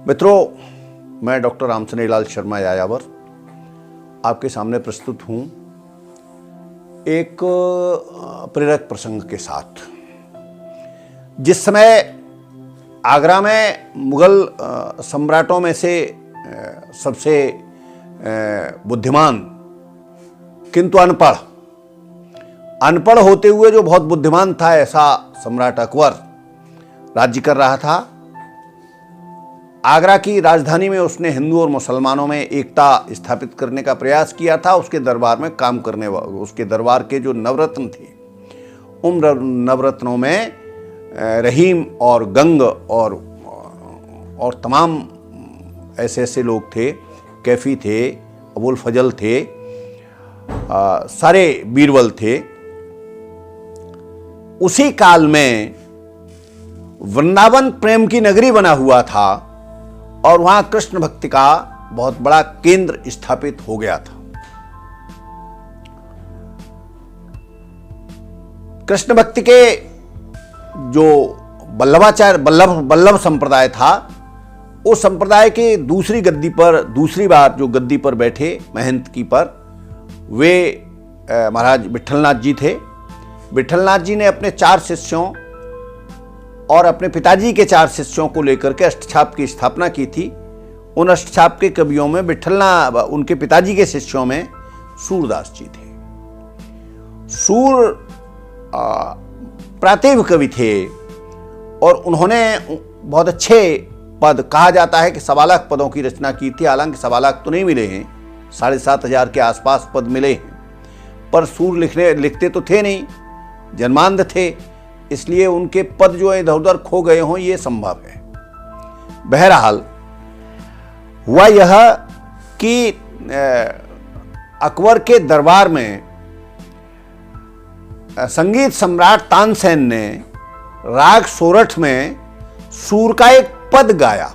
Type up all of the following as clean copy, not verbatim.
मित्रों, मैं डॉक्टर रामसनेहीलाल शर्मा यायावर आपके सामने प्रस्तुत हूँ एक प्रेरक प्रसंग के साथ। जिस समय आगरा में मुगल सम्राटों में से सबसे बुद्धिमान किंतु अनपढ़ होते हुए जो बहुत बुद्धिमान था, ऐसा सम्राट अकबर राज्य कर रहा था। आगरा की राजधानी में उसने हिंदू और मुसलमानों में एकता स्थापित करने का प्रयास किया था। उसके दरबार में काम करने वाले, उसके दरबार के जो नवरत्न थे, उन नवरत्नों में रहीम और गंग और तमाम ऐसे ऐसे लोग थे। कैफी थे, अबुल फजल थे, सारे बीरबल थे। उसी काल में वृंदावन प्रेम की नगरी बना हुआ था और वहां कृष्ण भक्ति का बहुत बड़ा केंद्र स्थापित हो गया था। कृष्ण भक्ति के जो बल्लभ संप्रदाय था, उस संप्रदाय के दूसरी बार जो गद्दी पर बैठे महंत की पर, वे महाराज विठलनाथ जी थे। विठलनाथ जी ने अपने 4 शिष्यों और अपने पिताजी के 4 शिष्यों को लेकर के अष्टछाप की स्थापना की थी। उन अष्टछाप के कवियों में उनके पिताजी के शिष्यों में सूरदास जी थे। सूर प्रातिभ कवि थे और उन्होंने बहुत अच्छे पद, कहा जाता है कि 1.25 लाख पदों की रचना की थी। हालांकि 1.25 लाख तो नहीं मिले हैं, 7,500 के आसपास पद मिले हैं, पर सूर लिखते तो थे नहीं, जन्मांध थे, इसलिए उनके पद जो इधर उधर खो गए हों, ये संभव है। बहरहाल हुआ यह कि अकबर के दरबार में संगीत सम्राट तानसेन ने राग सोरठ में सूर का एक पद गाया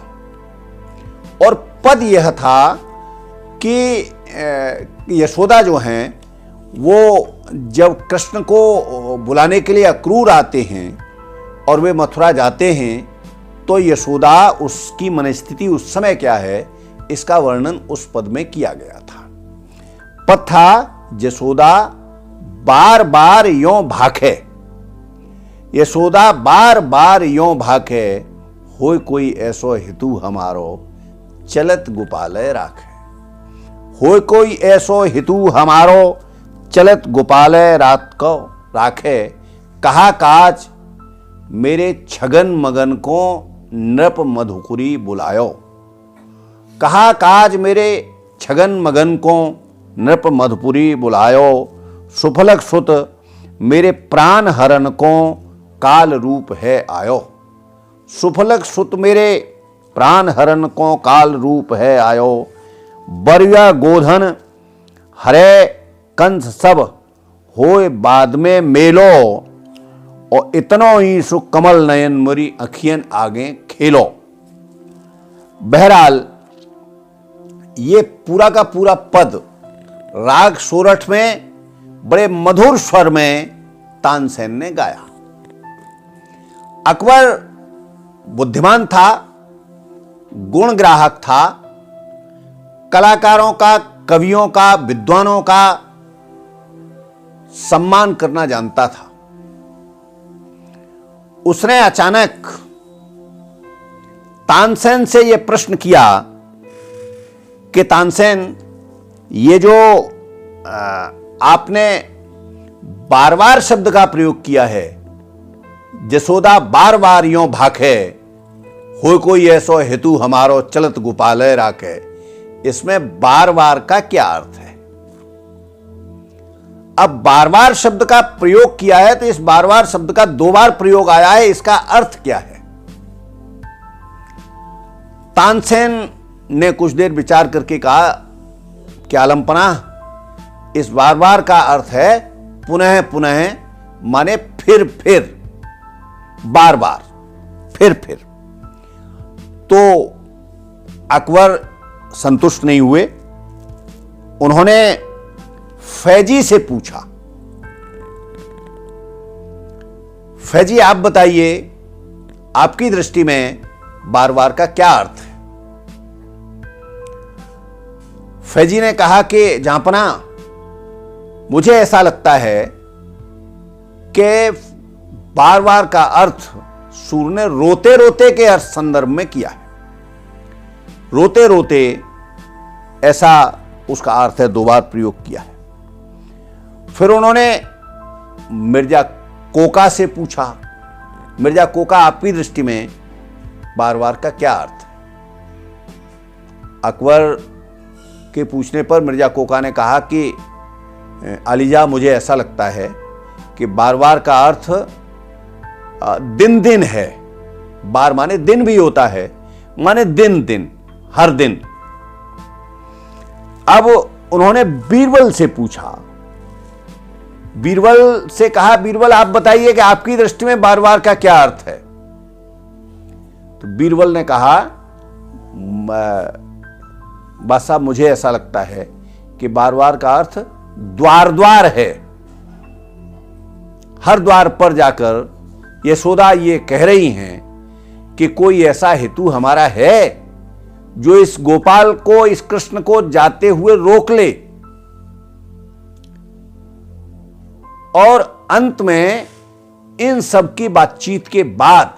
और पद यह था कि यशोदा जो हैं, वो जब कृष्ण को बुलाने के लिए अक्रूर आते हैं और वे मथुरा जाते हैं, तो यशोदा, उसकी मनस्थिति उस समय क्या है, इसका वर्णन उस पद में किया गया था। पद था, यशोदा बार बार यों भाखे, यशोदा बार बार यों भाखे, होय कोई ऐसो हेतु हमारो चलत गोपालय राखे। होय कोई ऐसो हेतु हमारो चलत गोपालय रात को राखे, कहा काज मेरे छगन मगन को नृप मधुकुरी बुलायो। कहा काज मेरे छगन मगन को नृप मधुपुरी बुलायो, सुफलक सुत मेरे प्राण हरण को काल रूप है आयो। सुफलक सुत मेरे प्राण हरण को काल रूप है आयो, बरिया गोधन हरे कंस सब होए बाद में मेलो, और इतनो ही सुख कमल नयन मुरी अखियन आगे खेलो। बहरहाल ये पूरा का पूरा पद राग सोरठ में बड़े मधुर स्वर में तानसेन ने गाया। अकबर बुद्धिमान था, गुण ग्राहक था, कलाकारों का, कवियों का, विद्वानों का सम्मान करना जानता था। उसने अचानक तानसेन से यह प्रश्न किया कि तानसेन, ये जो आपने बार बार शब्द का प्रयोग किया है, यशोदा बार बार यों भाखे, हो कोई ऐसो हेतु हमारो चलत गोपालय राखे, इसमें बार बार का क्या अर्थ है? अब बार बार शब्द का प्रयोग किया है, तो इस बार बार शब्द का 2 बार प्रयोग आया है, इसका अर्थ क्या है? तानसेन ने कुछ देर विचार करके कहा, क्या लंपना, इस बार बार का अर्थ है पुनः पुनः, माने फिर, बार बार, फिर। तो अकबर संतुष्ट नहीं हुए। उन्होंने फैजी से पूछा, फैजी आप बताइए, आपकी दृष्टि में बार बार का क्या अर्थ है? फैजी ने कहा कि जहांपना, मुझे ऐसा लगता है कि बार बार का अर्थ सूर ने रोते रोते के अर्थ संदर्भ में किया है। रोते रोते ऐसा उसका अर्थ है, 2 बार प्रयोग किया है। फिर उन्होंने मिर्जा कोका से पूछा, मिर्जा कोका, आपकी दृष्टि में बार बार का क्या अर्थ है? अकबर के पूछने पर मिर्जा कोका ने कहा कि अलीजा, मुझे ऐसा लगता है कि बार बार का अर्थ दिन दिन है। बार माने दिन भी होता है, माने दिन दिन, हर दिन। अब उन्होंने बीरबल से पूछा, बीरबल से कहा, बीरबल आप बताइए कि आपकी दृष्टि में बार बार का क्या अर्थ है? तो बीरबल ने कहा, बादशाह, मुझे ऐसा लगता है कि बार बार का अर्थ द्वार द्वार है। हर द्वार पर जाकर यशोदा ये कह रही हैं कि कोई ऐसा हेतु हमारा है जो इस गोपाल को, इस कृष्ण को जाते हुए रोक ले। और अंत में इन सब की बातचीत के बाद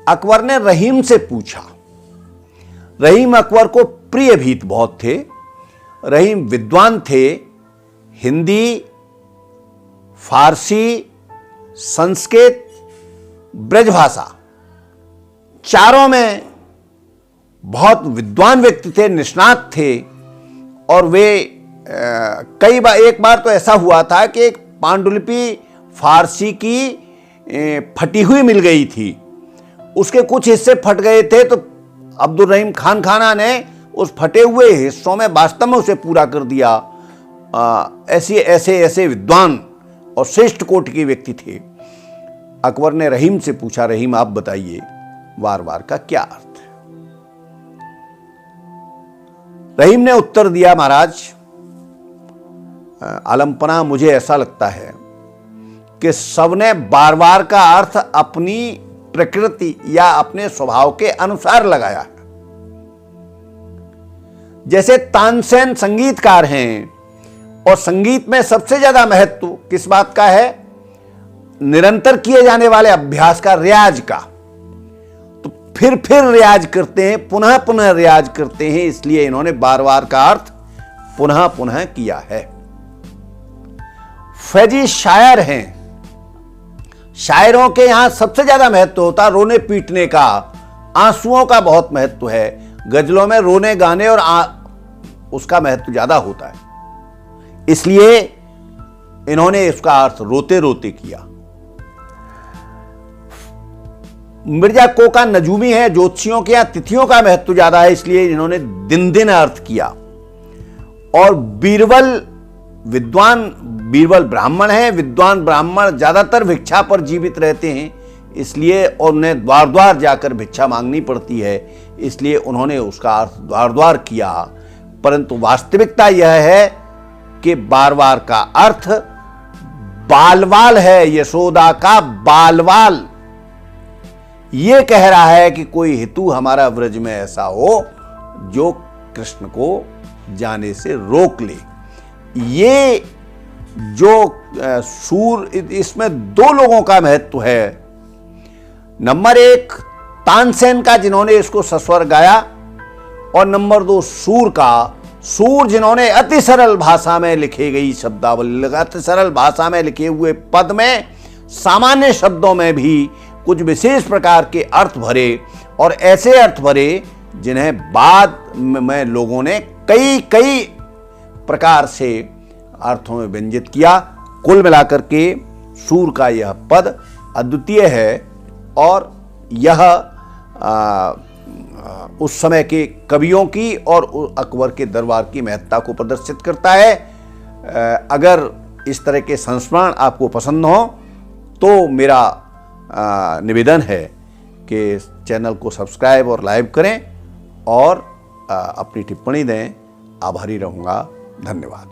अकबर ने रहीम से पूछा। रहीम अकबर को प्रिय भीत बहुत थे। रहीम विद्वान थे, हिंदी, फारसी, संस्कृत, ब्रजभाषा, चारों में बहुत विद्वान व्यक्ति थे, निष्णात थे। और वे कई बार, एक बार तो ऐसा हुआ था कि एक पांडुलिपि फारसी की फटी हुई मिल गई थी, उसके कुछ हिस्से फट गए थे, तो अब्दुल रहीम खान खाना ने उस फटे हुए हिस्सों में वास्तव में उसे पूरा कर दिया। ऐसे विद्वान और श्रेष्ठ कोटि के व्यक्ति थे। अकबर ने रहीम से पूछा, रहीम आप बताइए बार बार का क्या अर्थ है? रहीम ने उत्तर दिया, महाराज आलमपना, मुझे ऐसा लगता है कि सबने बार बार का अर्थ अपनी प्रकृति या अपने स्वभाव के अनुसार लगाया है। जैसे तानसेन संगीतकार हैं और संगीत में सबसे ज्यादा महत्व किस बात का है? निरंतर किए जाने वाले अभ्यास का, रियाज का। तो फिर रियाज करते हैं, पुनः पुनः रियाज करते हैं, इसलिए इन्होंने बार बार का अर्थ पुनः पुनः किया है। फैजी शायर हैं। शायरों के यहां सबसे ज्यादा महत्व होता है रोने पीटने का, आंसुओं का बहुत महत्व है। गजलों में रोने गाने और उसका महत्व ज्यादा होता है, इसलिए इन्होंने इसका अर्थ रोते रोते किया। मिर्जा कोका नजूमी है, ज्योतिषियों के यहां तिथियों का महत्व ज्यादा है, इसलिए इन्होंने दिन दिन अर्थ किया। और बीरबल विद्वान, बीरबल ब्राह्मण है, विद्वान ब्राह्मण ज्यादातर भिक्षा पर जीवित रहते हैं, इसलिए उन्हें द्वार द्वार जाकर भिक्षा मांगनी पड़ती है, इसलिए उन्होंने उसका अर्थ द्वार द्वार किया। परंतु वास्तविकता यह है कि बार बार का अर्थ बालवाल है, यशोदा का बालवाल। यह कह रहा है कि कोई हेतु हमारा व्रज में ऐसा हो जो कृष्ण को जाने से रोक ले। ये जो सूर, इसमें 2 लोगों का महत्व है। नंबर 1 तानसेन का, जिन्होंने इसको सस्वर गाया, और नंबर 2 सूर का। सूर जिन्होंने अति सरल भाषा में लिखी गई शब्दावली, अति सरल भाषा में लिखे हुए पद में सामान्य शब्दों में भी कुछ विशेष प्रकार के अर्थ भरे, और ऐसे अर्थ भरे जिन्हें बाद में लोगों ने कई प्रकार से अर्थों में व्यंजित किया। कुल मिलाकर के सूर का यह पद अद्वितीय है, और यह उस समय के कवियों की और अकबर के दरबार की महत्ता को प्रदर्शित करता है। अगर इस तरह के संस्मरण आपको पसंद हो तो मेरा निवेदन है कि चैनल को सब्सक्राइब और लाइक करें और अपनी टिप्पणी दें। आभारी रहूँगा। धन्यवाद।